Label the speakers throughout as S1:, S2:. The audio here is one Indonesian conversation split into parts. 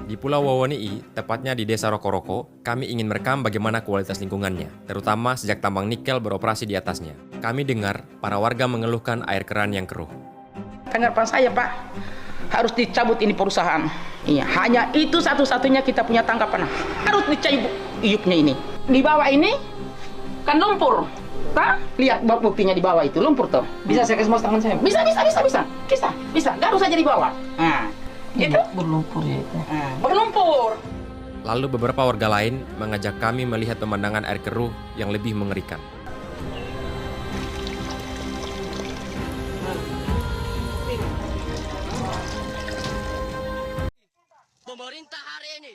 S1: Di Pulau Wawoni'i, tepatnya di Desa Roko-Roko, kami ingin merekam bagaimana kualitas lingkungannya, terutama sejak tambang nikel beroperasi di atasnya. Kami dengar para warga mengeluhkan air keran yang keruh.
S2: Tanggapan saya, Pak, harus dicabut ini perusahaan. Iya, hanya itu satu-satunya kita punya tanggapan. Harus dicabut iupnya ini. Di bawah ini kan lumpur. Pak, lihat buktinya di bawah itu lumpur tuh.
S3: Bisa saya kasih tangan saya?
S2: Bisa. Garuk saja di bawah. Nah, itu
S3: berlumpur ya itu.
S2: Berlumpur.
S1: Lalu beberapa warga lain mengajak kami melihat pemandangan air keruh yang lebih mengerikan.
S4: Pemerintah hari ini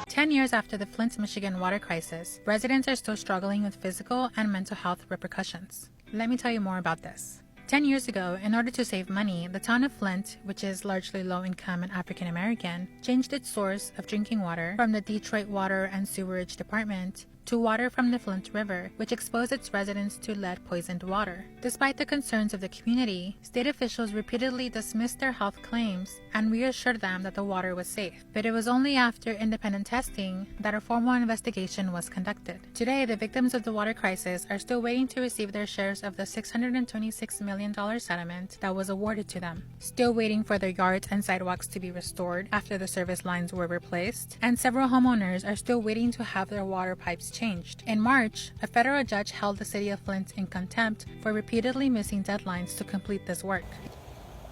S5: 10 years after the Flint, Michigan water crisis, residents are still struggling with physical and mental health repercussions. Let me tell you more about this. 10 years ago, in order to save money, the town of Flint, which is largely low-income and African-American, changed its source of drinking water from the Detroit Water and Sewerage Department to water from the Flint River, which exposed its residents to lead-poisoned water. Despite the concerns of the community, state officials repeatedly dismissed their health claims and reassured them that the water was safe. But it was only after independent testing that a formal investigation was conducted. Today, the victims of the water crisis are still waiting to receive their shares of the $626 million settlement that was awarded to them, still waiting for their yards and sidewalks to be restored after the service lines were replaced, and several homeowners are still waiting to have their water pipes changed. In March, a federal judge held the city of Flint in contempt for repeatedly missing deadlines to complete this work.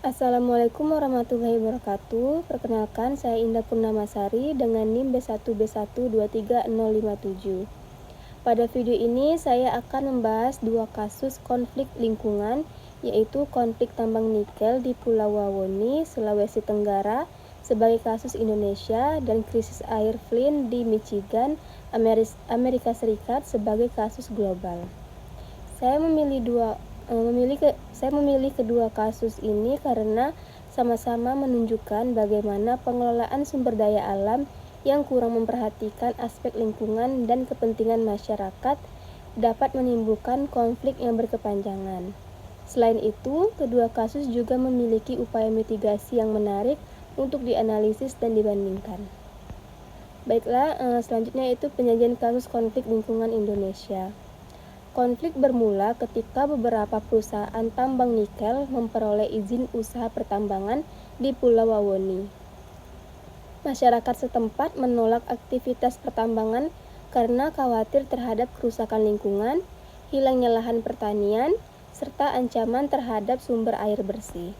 S6: Assalamualaikum warahmatullahi wabarakatuh. Perkenalkan, saya Indah Purnamasari dengan NIM B1B123057. Pada video ini saya akan membahas dua kasus konflik lingkungan, yaitu konflik tambang nikel di Pulau Wawoni, Sulawesi Tenggara sebagai kasus Indonesia dan krisis air Flint di Michigan, Amerika Serikat sebagai kasus global. Saya memilih kedua kasus ini karena sama-sama menunjukkan bagaimana pengelolaan sumber daya alam yang kurang memperhatikan aspek lingkungan dan kepentingan masyarakat dapat menimbulkan konflik yang berkepanjangan. Selain itu, kedua kasus juga memiliki upaya mitigasi yang menarik untuk dianalisis dan dibandingkan. Baiklah, selanjutnya itu penyajian kasus konflik lingkungan Indonesia. Konflik bermula ketika beberapa perusahaan tambang nikel memperoleh izin usaha pertambangan di Pulau Wawoni. Masyarakat setempat menolak aktivitas pertambangan karena khawatir terhadap kerusakan lingkungan, hilangnya lahan pertanian, serta ancaman terhadap sumber air bersih.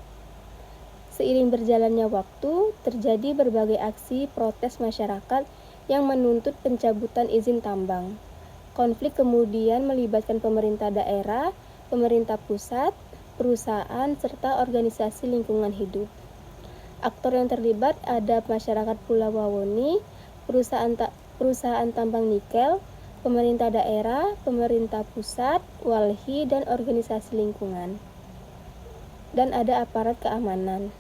S6: Seiring berjalannya waktu, terjadi berbagai aksi protes masyarakat yang menuntut pencabutan izin tambang. Konflik kemudian melibatkan pemerintah daerah, pemerintah pusat, perusahaan, serta organisasi lingkungan hidup. Aktor yang terlibat ada masyarakat Pulau Wawoni, perusahaan tambang nikel, pemerintah daerah, pemerintah pusat, walhi, dan organisasi lingkungan. Dan ada aparat keamanan.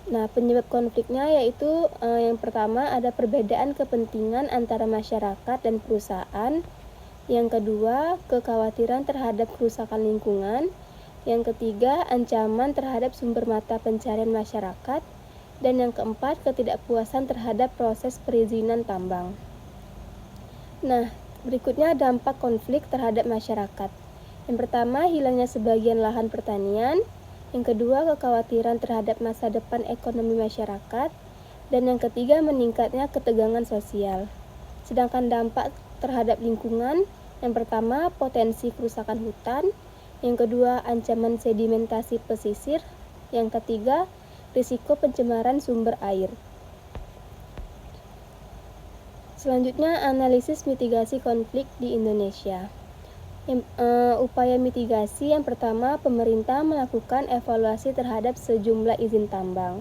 S6: Nah, penyebab konfliknya yaitu yang pertama ada perbedaan kepentingan antara masyarakat dan perusahaan. Yang kedua, kekhawatiran terhadap kerusakan lingkungan. Yang ketiga, ancaman terhadap sumber mata pencarian masyarakat. Dan yang keempat, ketidakpuasan terhadap proses perizinan tambang. Nah, berikutnya dampak konflik terhadap masyarakat. Yang pertama, hilangnya sebagian lahan pertanian. Yang kedua, kekhawatiran terhadap masa depan ekonomi masyarakat. Dan yang ketiga, meningkatnya ketegangan sosial. Sedangkan dampak terhadap lingkungan, yang pertama, potensi kerusakan hutan. Yang kedua, ancaman sedimentasi pesisir. Yang ketiga, risiko pencemaran sumber air. Selanjutnya, analisis mitigasi konflik di Indonesia. Upaya mitigasi yang pertama, pemerintah melakukan evaluasi terhadap sejumlah izin tambang.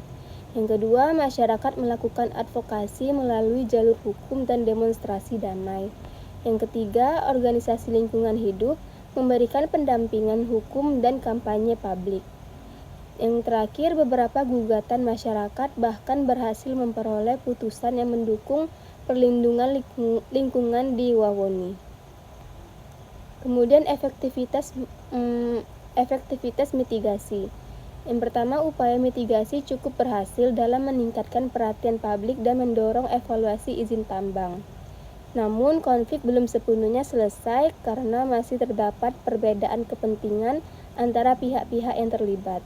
S6: Yang kedua, masyarakat melakukan advokasi melalui jalur hukum dan demonstrasi damai. Yang ketiga, organisasi lingkungan hidup memberikan pendampingan hukum dan kampanye publik. Yang terakhir, beberapa gugatan masyarakat bahkan berhasil memperoleh putusan yang mendukung perlindungan lingkungan di Wawoni. Kemudian efektivitas mitigasi. Yang pertama, upaya mitigasi cukup berhasil dalam meningkatkan perhatian publik dan mendorong evaluasi izin tambang. Namun, konflik belum sepenuhnya selesai karena masih terdapat perbedaan kepentingan antara pihak-pihak yang terlibat.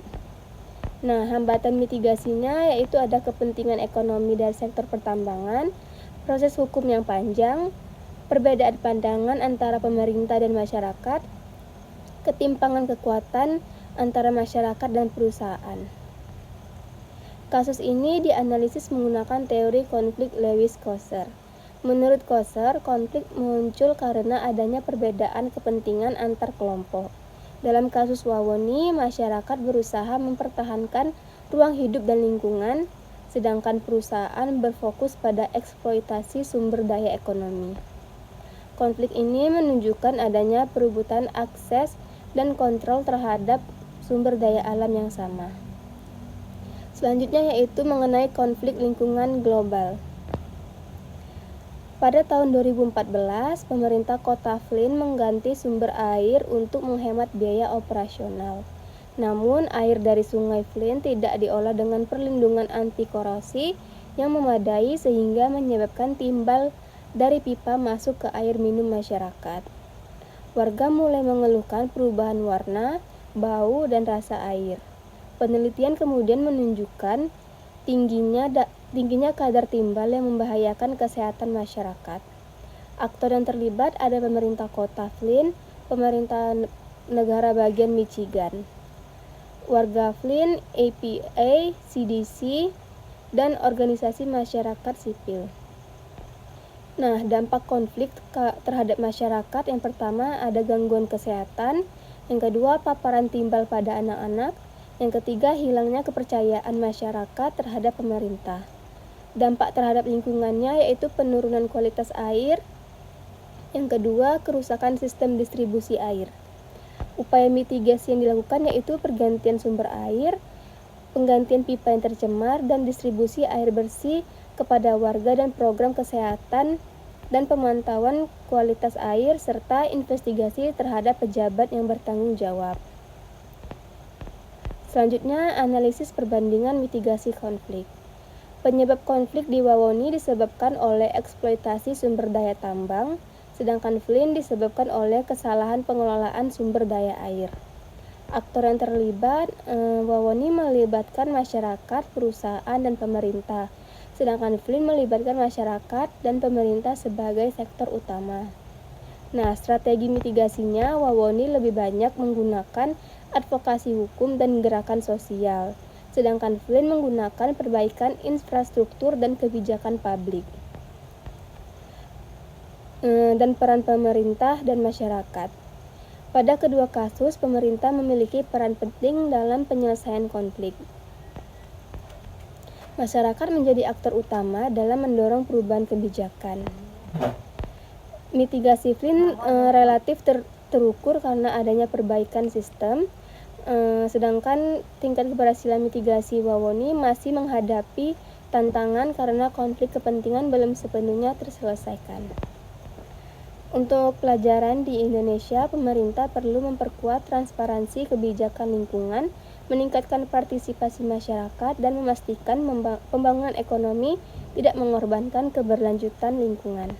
S6: Nah, hambatan mitigasinya yaitu ada kepentingan ekonomi dari sektor pertambangan, proses hukum yang panjang, perbedaan pandangan antara pemerintah dan masyarakat, ketimpangan kekuatan antara masyarakat dan perusahaan. Kasus ini dianalisis menggunakan teori konflik Lewis-Coser. Menurut Coser, konflik muncul karena adanya perbedaan kepentingan antar kelompok. Dalam kasus Wawoni, masyarakat berusaha mempertahankan ruang hidup dan lingkungan, sedangkan perusahaan berfokus pada eksploitasi sumber daya ekonomi. Konflik ini menunjukkan adanya perebutan akses dan kontrol terhadap sumber daya alam yang sama. Selanjutnya yaitu mengenai konflik lingkungan global. Pada tahun 2014, pemerintah Kota Flint mengganti sumber air untuk menghemat biaya operasional. Namun, air dari Sungai Flint tidak diolah dengan perlindungan anti korosi yang memadai sehingga menyebabkan timbal dari pipa masuk ke air minum masyarakat. Warga mulai mengeluhkan perubahan warna, bau, dan rasa air. Penelitian kemudian menunjukkan tingginya kadar timbal yang membahayakan kesehatan masyarakat. Aktor yang terlibat ada pemerintah Kota Flint, pemerintah negara bagian Michigan, warga Flint, EPA, CDC, dan organisasi masyarakat sipil. Nah, dampak konflik terhadap masyarakat yang pertama ada gangguan kesehatan, yang kedua paparan timbal pada anak-anak, yang ketiga hilangnya kepercayaan masyarakat terhadap pemerintah. Dampak terhadap lingkungannya yaitu penurunan kualitas air, yang kedua kerusakan sistem distribusi air. Upaya mitigasi yang dilakukan yaitu pergantian sumber air, penggantian pipa yang tercemar, dan distribusi air bersih kepada warga dan program kesehatan dan pemantauan kualitas air serta investigasi terhadap pejabat yang bertanggung jawab. Selanjutnya, analisis perbandingan mitigasi konflik. Penyebab konflik di Wawoni disebabkan oleh eksploitasi sumber daya tambang, sedangkan Flint disebabkan oleh kesalahan pengelolaan sumber daya air. Aktor yang terlibat, Wawoni melibatkan masyarakat, perusahaan, dan pemerintah, sedangkan Flint melibatkan masyarakat dan pemerintah sebagai sektor utama. Nah, strategi mitigasinya, Wawoni lebih banyak menggunakan advokasi hukum dan gerakan sosial, sedangkan Flint menggunakan perbaikan infrastruktur dan kebijakan publik. Dan peran pemerintah dan masyarakat. Pada kedua kasus, pemerintah memiliki peran penting dalam penyelesaian konflik. Masyarakat menjadi aktor utama dalam mendorong perubahan kebijakan. Mitigasi Flint relatif terukur karena adanya perbaikan sistem, sedangkan tingkat keberhasilan mitigasi Wawoni masih menghadapi tantangan karena konflik kepentingan belum sepenuhnya terselesaikan. Untuk pelajaran di Indonesia, pemerintah perlu memperkuat transparansi kebijakan lingkungan, meningkatkan partisipasi masyarakat, dan memastikan pembangunan ekonomi tidak mengorbankan keberlanjutan lingkungan.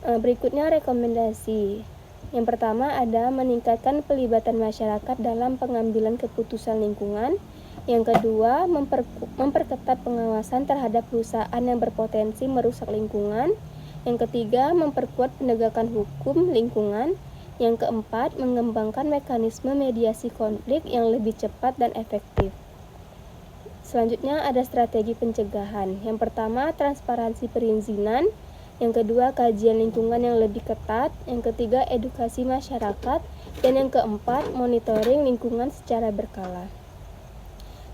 S6: Berikutnya rekomendasi. Yang pertama ada meningkatkan pelibatan masyarakat dalam pengambilan keputusan lingkungan. Yang kedua, memperketat pengawasan terhadap perusahaan yang berpotensi merusak lingkungan. Yang ketiga, memperkuat penegakan hukum lingkungan. Yang keempat, mengembangkan mekanisme mediasi konflik yang lebih cepat dan efektif. Selanjutnya ada strategi pencegahan. Yang pertama, transparansi perizinan. Yang kedua, kajian lingkungan yang lebih ketat. Yang ketiga, edukasi masyarakat. Dan yang keempat, monitoring lingkungan secara berkala.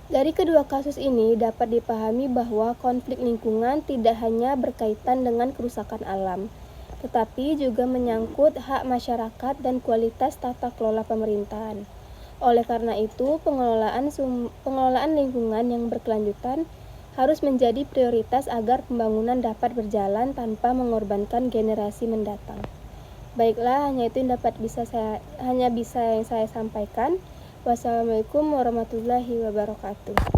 S6: Dari kedua kasus ini dapat dipahami bahwa konflik lingkungan tidak hanya berkaitan dengan kerusakan alam, tetapi juga menyangkut hak masyarakat dan kualitas tata kelola pemerintahan. Oleh karena itu, pengelolaan lingkungan yang berkelanjutan harus menjadi prioritas agar pembangunan dapat berjalan tanpa mengorbankan generasi mendatang. Baiklah, hanya itu yang bisa yang saya sampaikan. Wassalamualaikum warahmatullahi wabarakatuh.